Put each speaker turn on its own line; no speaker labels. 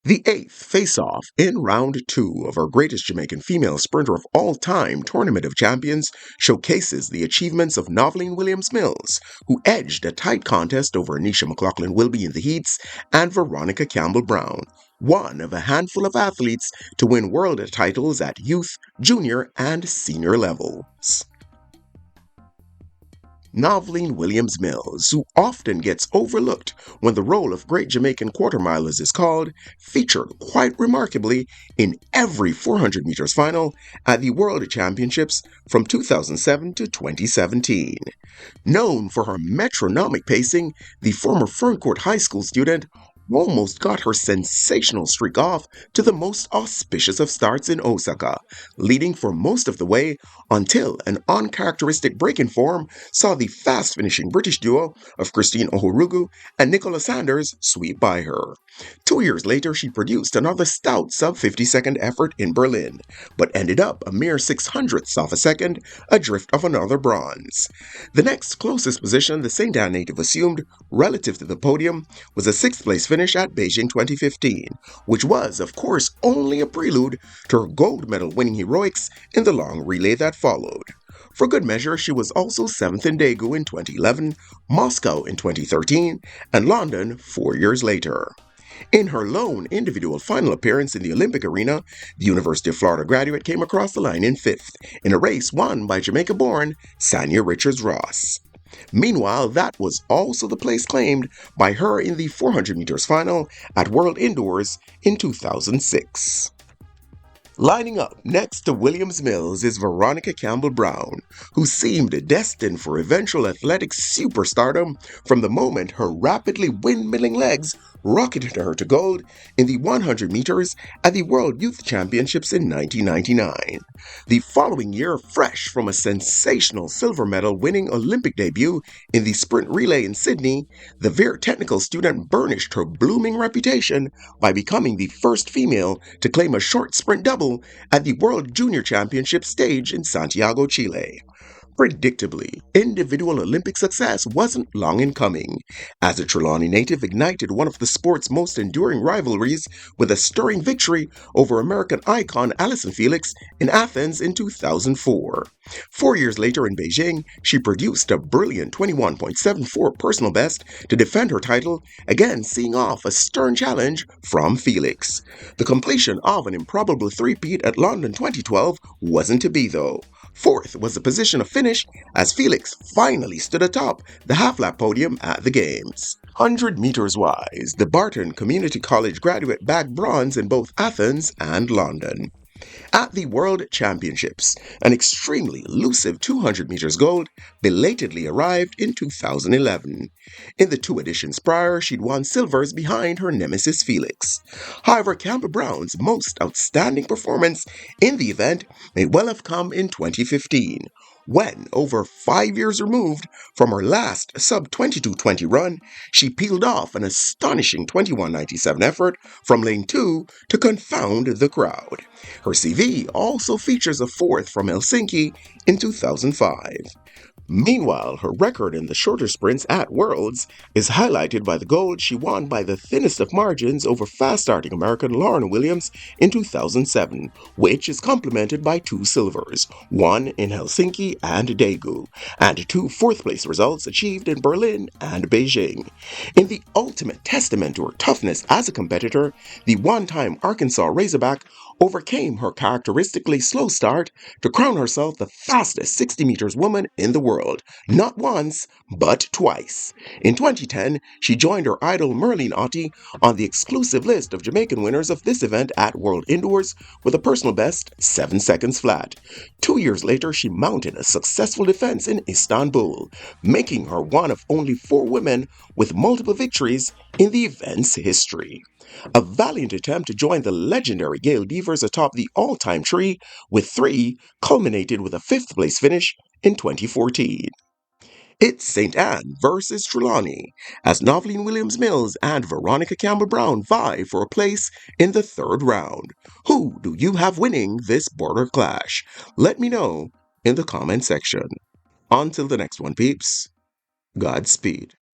The eighth face-off in round two of our greatest Jamaican female sprinter of all time Tournament of Champions showcases the achievements of Noveline Williams-Mills, who edged a tight contest over Anisha McLaughlin-Wilby in the heats and Veronica Campbell-Brown, one of a handful of athletes to win world titles at youth, junior, and senior levels. Noveline Williams-Mills, who often gets overlooked when the role of great Jamaican quarter-milers is called, featured quite remarkably in every 400 meters final at the World Championships from 2007 to 2017. Known for her metronomic pacing, the former Ferncourt High School student almost got her sensational streak off to the most auspicious of starts in Osaka, leading for most of the way until an uncharacteristic break in form saw the fast-finishing British duo of Christine Ohurugu and Nicola Sanders sweep by her. 2 years later, she produced another stout sub-50-second effort in Berlin, but ended up a mere 600ths of a second adrift of another bronze. The next closest position the St. Anne native assumed relative to the podium was a sixth-place finish at Beijing 2015, which was, of course, only a prelude to her gold medal winning heroics in the long relay that followed. For good measure, she was also 7th in Daegu in 2011, Moscow in 2013, and London 4 years later. In her lone individual final appearance in the Olympic arena, the University of Florida graduate came across the line in 5th, in a race won by Jamaica-born Sanya Richards-Ross. Meanwhile, that was also the place claimed by her in the 400 meters final at World Indoors in 2006. Lining up next to Williams-Mills is Veronica Campbell-Brown, who seemed destined for eventual athletic superstardom from the moment her rapidly windmilling legs rocketed her to gold in the 100 meters at the World Youth Championships in 1999. The following year, fresh from a sensational silver medal winning Olympic debut in the sprint relay in Sydney, the Veer technical student burnished her blooming reputation by becoming the first female to claim a short sprint double at the World Junior Championship stage in Santiago, Chile. Predictably, individual Olympic success wasn't long in coming, as the Trelawney native ignited one of the sport's most enduring rivalries with a stirring victory over American icon Allyson Felix in Athens in 2004. 4 years later in Beijing, she produced a brilliant 21.74 personal best to defend her title, again seeing off a stern challenge from Felix. The completion of an improbable three-peat at London 2012 wasn't to be, though. Fourth was the position of finish as Felix finally stood atop the half-lap podium at the Games. 100 meters wise, the Barton Community College graduate bagged bronze in both Athens and London. At the World Championships, an extremely elusive 200 meters gold belatedly arrived in 2011. In the 2 editions prior, she'd won silvers behind her nemesis Felix. However, Campbell-Brown's most outstanding performance in the event may well have come in 2015, when, over 5 years removed from her last sub-22:20 run, she peeled off an astonishing 21:97 effort from lane 2 to confound the crowd. Her CV also features a 4th from Helsinki in 2005. Meanwhile, her record in the shorter sprints at Worlds is highlighted by the gold she won by the thinnest of margins over fast-starting American Lauren Williams in 2007, which is complemented by 2 silvers, one in Helsinki and Daegu, and 2 fourth-place results achieved in Berlin and Beijing. In the ultimate testament to her toughness as a competitor, the one-time Arkansas Razorback overcame her characteristically slow start to crown herself the fastest 60 meters woman in the world, not once, but twice. In 2010, she joined her idol Merlene Ottey on the exclusive list of Jamaican winners of this event at World Indoors with a personal best 7 seconds flat. 2 years later, she mounted a successful defense in Istanbul, making her one of only 4 women with multiple victories in the event's history. A valiant attempt to join the legendary Gale Devers atop the all-time tree with 3 culminated with a 5th-place finish in 2014. It's St. Anne versus Trelawney, as Noveline Williams-Mills and Veronica Campbell-Brown vie for a place in the 3rd round. Who do you have winning this border clash? Let me know in the comment section. Until the next one, peeps, Godspeed.